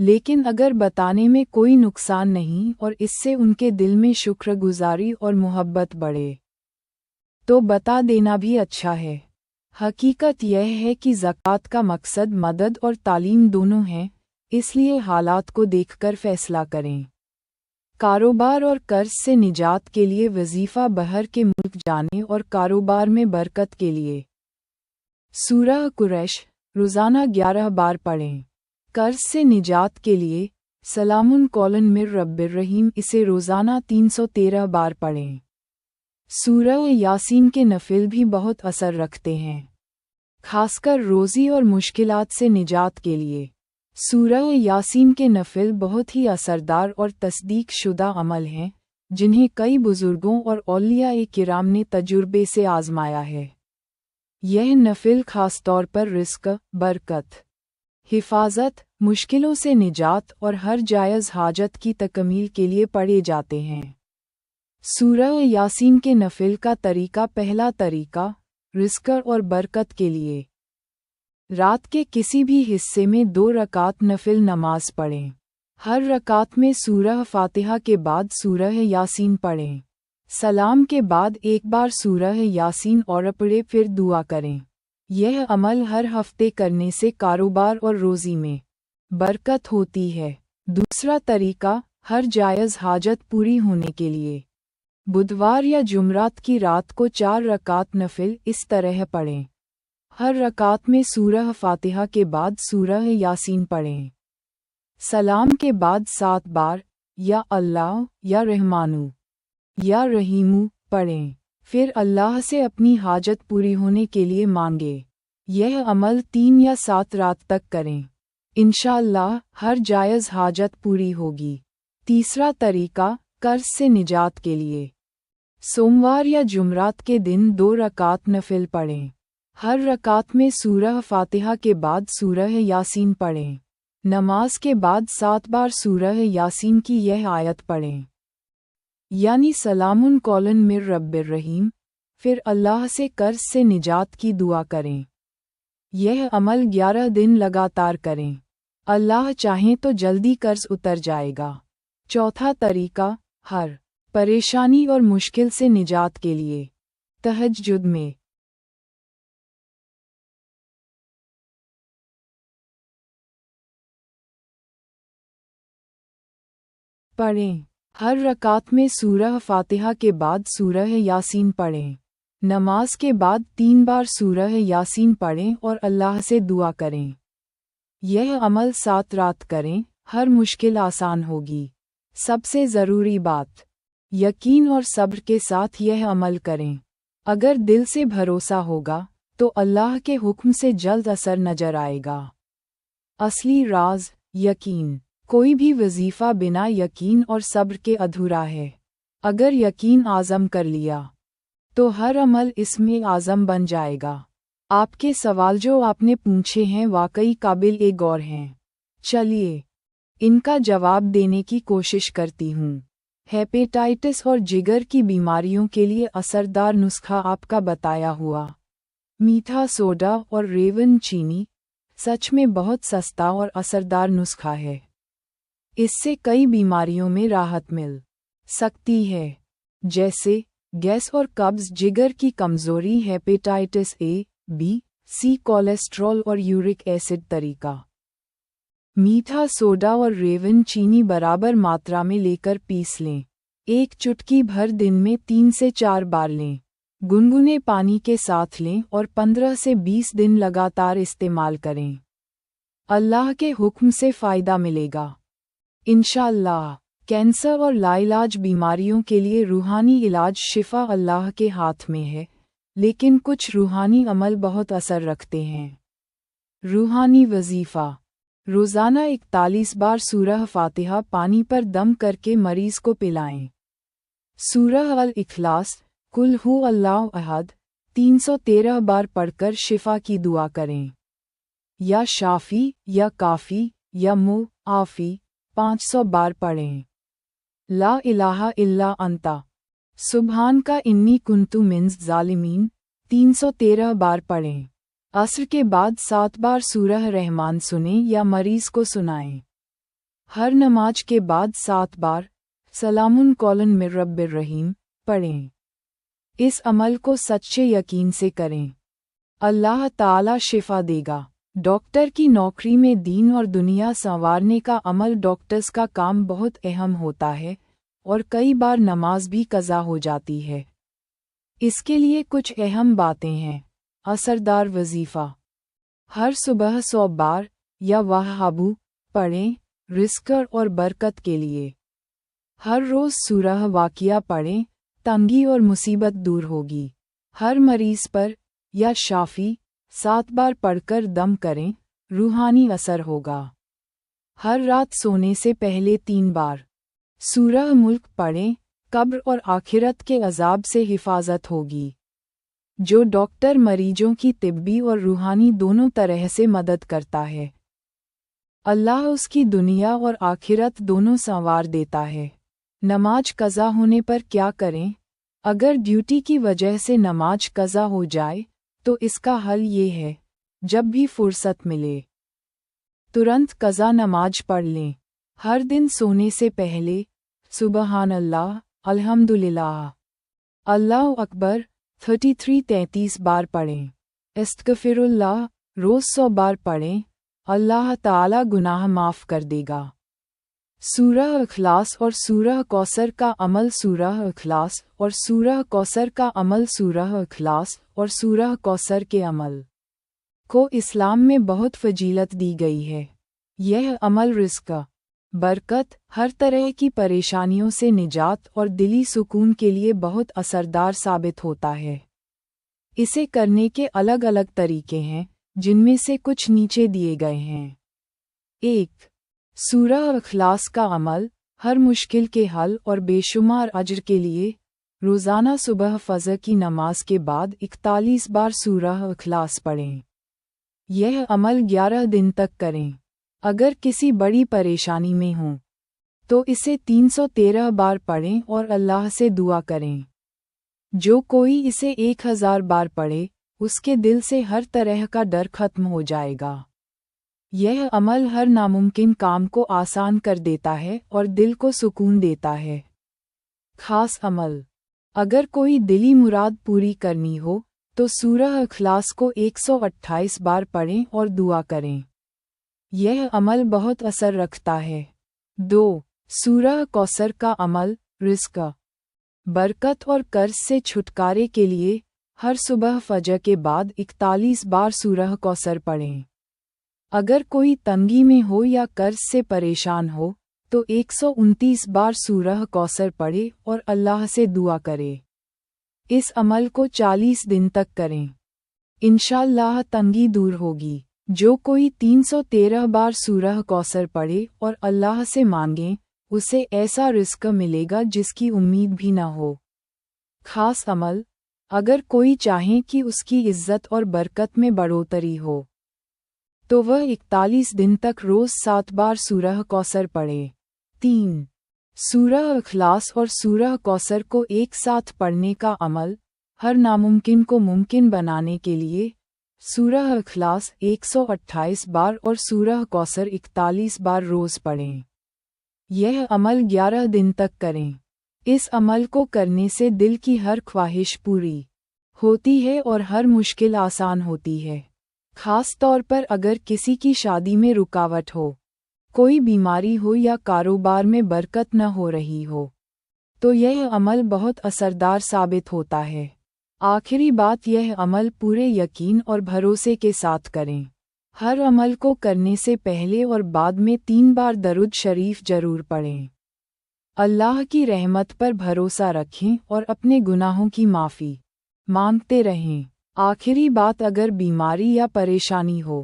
لیکن اگر بتانے میں کوئی نقصان نہیں اور اس سے ان کے دل میں شکر گزاری اور محبت بڑھے تو بتا دینا بھی اچھا ہے۔ حقیقت یہ ہے کہ زکوٰۃ کا مقصد مدد اور تعلیم دونوں ہے، اس لیے حالات کو دیکھ کر فیصلہ کریں۔ کاروبار اور قرض سے نجات کے لیے وظیفہ باہر کے ملک جانے اور کاروبار میں برکت کے لیے سورہ قریش روزانہ 11 بار پڑھیں۔ قرض سے نجات کے لیے سلام قولاً من رب الرحیم اسے روزانہ 313 بار پڑھیں۔ سورہ یاسین کے نفل بھی بہت اثر رکھتے ہیں، خاص کر روزی اور مشکلات سے نجات کے لیے۔ سورہ یاسین کے نفل بہت ہی اثردار اور تصدیق شدہ عمل ہیں جنہیں کئی بزرگوں اور اولیاء کرام نے تجربے سے آزمایا ہے۔ یہ نفل خاص طور پر رزق، برکت، حفاظت، مشکلوں سے نجات اور ہر جائز حاجت کی تکمیل کے لیے پڑھے جاتے ہیں۔ سورہ یاسین کے نفل کا طریقہ پہلا طریقہ رزق اور برکت کے لیے رات کے کسی بھی حصے میں 2 رکعت نفل نماز پڑھیں۔ ہر رکعت میں سورہ فاتحہ کے بعد سورہ یاسین پڑھیں۔ سلام کے بعد ایک بار سورہ یاسین اور پڑھے پھر دعا کریں۔ یہ عمل ہر ہفتے کرنے سے کاروبار اور روزی میں برکت ہوتی ہے۔ دوسرا طریقہ ہر جائز حاجت پوری ہونے کے لیے بدھوار یا جمعرات کی رات کو 4 رکعت نفل اس طرح پڑھیں۔ ہر رکعت میں سورہ فاتحہ کے بعد سورہ یاسین پڑھیں۔ سلام کے بعد 7 بار یا اللہ یا رحمانو یا رحیمو پڑھیں، پھر اللہ سے اپنی حاجت پوری ہونے کے لیے مانگے۔ یہ عمل 3 یا 7 رات تک کریں، انشاءاللہ ہر جائز حاجت پوری ہوگی۔ تیسرا طریقہ قرض سے نجات کے لیے سوموار یا جمعرات کے دن 2 رکعت نفل پڑھیں۔ ہر رکعت میں سورہ فاتحہ کے بعد سورہ یاسین پڑھیں۔ نماز کے بعد 7 بار سورہ یاسین کی یہ آیت پڑھیں، یعنی سلام قولاً من رب الرحیم، پھر اللہ سے قرض سے نجات کی دعا کریں۔ یہ عمل 11 دن لگاتار کریں، اللہ چاہیں تو جلدی قرض اتر جائے گا۔ چوتھا طریقہ ہر پریشانی اور مشکل سے نجات کے لیے تہجد میں پڑھیں۔ ہر رکعت میں سورہ فاتحہ کے بعد سورہ یاسین پڑھیں۔ نماز کے بعد 3 بار سورہ یاسین پڑھیں اور اللہ سے دعا کریں۔ یہ عمل 7 رات کریں، ہر مشکل آسان ہوگی۔ سب سے ضروری بات، یقین اور صبر کے ساتھ یہ عمل کریں۔ اگر دل سے بھروسہ ہوگا تو اللہ کے حکم سے جلد اثر نظر آئے گا۔ اصلی راز یقین۔ کوئی بھی وظیفہ بنا یقین اور صبر کے ادھورا ہے۔ اگر یقین عازم کر لیا تو ہر عمل اس میں عازم بن جائے گا۔ آپ کے سوال جو آپ نے پوچھے ہیں واقعی قابل غور ہیں۔ چلیے ان کا جواب دینے کی کوشش کرتی ہوں۔ ہیپیٹائٹس اور جگر کی بیماریوں کے لیے اثردار نسخہ آپ کا بتایا ہوا میٹھا سوڈا اور ریون چینی سچ میں بہت سستا اور اثردار نسخہ ہے۔ اس سے کئی بیماریوں میں راحت مل سکتی ہے، جیسے گیس اور قبض، جگر کی کمزوری، hepatitis A, B, C, cholesterol اور یورک ایسڈ۔ طریقہ میٹھا سوڈا اور ریون چینی برابر ماترا میں لے کر پیس لیں۔ ایک چٹکی بھر دن میں 3 سے 4 بار لیں۔ گنگنے پانی کے ساتھ لیں اور 15 سے 20 دن لگاتار استعمال کریں۔ اللہ کے حکم سے فائدہ ملے گا انشاءاللہ۔ کینسر اور لاعلاج بیماریوں کے لیے روحانی علاج شفا اللہ کے ہاتھ میں ہے، لیکن کچھ روحانی عمل بہت اثر رکھتے ہیں۔ روحانی وظیفہ روزانہ 41 بار سورہ فاتحہ پانی پر دم کر کے مریض کو پلائیں۔ سورہ الاخلاص قل ہو اللہ احد 313 بار پڑھ کر شفا کی دعا کریں۔ یا شافی یا کافی یا معافی 500 بار پڑھیں۔ لا الہ الا انتا سبحان کا انی کنتو منز ظالمین 313 بار پڑھیں۔ عصر کے بعد 7 بار سورہ رحمان سنیں یا مریض کو سنائیں۔ ہر نماز کے بعد 7 بار سلامن قولن من رب الرحیم پڑھیں۔ اس عمل کو سچے یقین سے کریں، اللہ تعالی شفا دے گا۔ ڈاکٹر کی نوکری میں دین اور دنیا سنوارنے کا عمل۔ ڈاکٹرز کا کام بہت اہم ہوتا ہے اور کئی بار نماز بھی قضا ہو جاتی ہے۔ اس کے لیے کچھ اہم باتیں ہیں۔ اثردار وظیفہ: ہر صبح 100 بار یا وہابو پڑھیں، رزق اور برکت کے لیے۔ ہر روز سورہ واقعہ پڑھیں، تنگی اور مصیبت دور ہوگی۔ ہر مریض پر یا شافی 7 بار پڑھ کر دم کریں، روحانی اثر ہوگا۔ ہر رات سونے سے پہلے 3 بار سورہ ملک پڑھیں، قبر اور آخرت کے عذاب سے حفاظت ہوگی۔ جو ڈاکٹر مریضوں کی طبی اور روحانی دونوں طرح سے مدد کرتا ہے، اللہ اس کی دنیا اور آخرت دونوں سنوار دیتا ہے۔ نماز قضا ہونے پر کیا کریں؟ اگر ڈیوٹی کی وجہ سے نماز قضا ہو جائے تو اس کا حل یہ ہے، جب بھی فرصت ملے ترنت قضا نماز پڑھ لیں۔ ہر دن سونے سے پہلے سبحان اللہ، الحمدللہ، اللہ اکبر 33 بار پڑھیں۔ استغفر اللہ روز 100 بار پڑھیں، اللہ تعالی گناہ معاف کر دے گا۔ سورہ اخلاص اور سورہ کوثر کا عمل۔ سورہ اخلاص اور سورہ کوثر کا عمل۔ سورہ اخلاص اور سورہ کوثر کے عمل کو اسلام میں بہت فضیلت دی گئی ہے۔ یہ عمل رزق، برکت، ہر طرح کی پریشانیوں سے نجات اور دلی سکون کے لیے بہت اثردار ثابت ہوتا ہے۔ اسے کرنے کے الگ الگ طریقے ہیں، جن میں سے کچھ نیچے دیے گئے ہیں۔ 1. سورہ اخلاص کا عمل۔ ہر مشکل کے حل اور بے شمار اجر کے لیے روزانہ صبح فجر کی نماز کے بعد 41 بار سورہ اخلاص پڑھیں۔ یہ عمل 11 دن تک کریں۔ اگر کسی بڑی پریشانی میں ہوں تو اسے 313 بار پڑھیں اور اللہ سے دعا کریں۔ جو کوئی اسے 1000 بار پڑھے، اس کے دل سے ہر طرح کا ڈر ختم ہو جائے گا۔ یہ عمل ہر ناممکن کام کو آسان کر دیتا ہے اور دل کو سکون دیتا ہے۔ خاص عمل: اگر کوئی دلی مراد پوری کرنی ہو تو سورہ اخلاص کو 128 بار پڑھیں اور دعا کریں۔ یہ عمل بہت اثر رکھتا ہے۔ 2. سورہ کوثر کا عمل۔ رزق، برکت اور قرض سے چھٹکارے کے لیے ہر صبح فجر کے بعد 41 بار سورہ کوثر پڑھیں۔ اگر کوئی تنگی میں ہو یا قرض سے پریشان ہو تو 129 بار سورہ کوثر پڑھے اور اللہ سے دعا کرے۔ اس عمل کو 40 دن تک کریں، انشاءاللہ تنگی دور ہوگی۔ جو کوئی 313 بار سورہ کوثر پڑھے اور اللہ سے مانگیں، اسے ایسا رزق ملے گا جس کی امید بھی نہ ہو۔ خاص عمل: اگر کوئی چاہے کہ اس کی عزت اور برکت میں بڑھوتری ہو تو وہ 41 دن تک روز 7 بار سورہ کوثر پڑھے۔ 3. سورہ اخلاص اور سورہ کوثر کو ایک ساتھ پڑھنے کا عمل۔ ہر ناممکن کو ممکن بنانے کے لیے سورہ اخلاص 128 بار اور سورہ کوثر 41 بار روز پڑھیں۔ یہ عمل 11 دن تک کریں۔ اس عمل کو کرنے سے دل کی ہر خواہش پوری ہوتی ہے اور ہر مشکل آسان ہوتی ہے۔ خاص طور پر اگر کسی کی شادی میں رکاوٹ ہو، کوئی بیماری ہو یا کاروبار میں برکت نہ ہو رہی ہو تو یہ عمل بہت اثردار ثابت ہوتا ہے۔ آخری بات، یہ عمل پورے یقین اور بھروسے کے ساتھ کریں۔ ہر عمل کو کرنے سے پہلے اور بعد میں 3 بار درود شریف ضرور پڑھیں۔ اللہ کی رحمت پر بھروسہ رکھیں اور اپنے گناہوں کی معافی مانگتے رہیں۔ آخری بات، اگر بیماری یا پریشانی ہو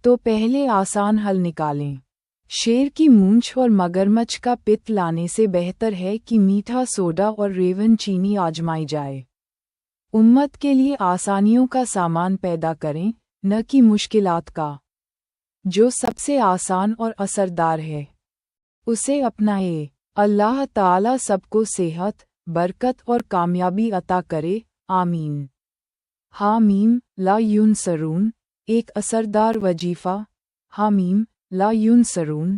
تو پہلے آسان حل نکالیں۔ شیر کی مونچھ اور مگرمچھ کا پت لانے سے بہتر ہے کہ میٹھا سوڈا اور ریون چینی آزمائی جائے۔ امت کے لیے آسانیوں کا سامان پیدا کریں، نہ کہ مشکلات کا۔ جو سب سے آسان اور اثردار ہے اسے اپنائیں۔ اللہ تعالی سب کو صحت، برکت اور کامیابی عطا کرے، آمین۔ حامیم لا ینصرون۔ ایک اثردار وظیفہ۔ حامیم لا ینصرون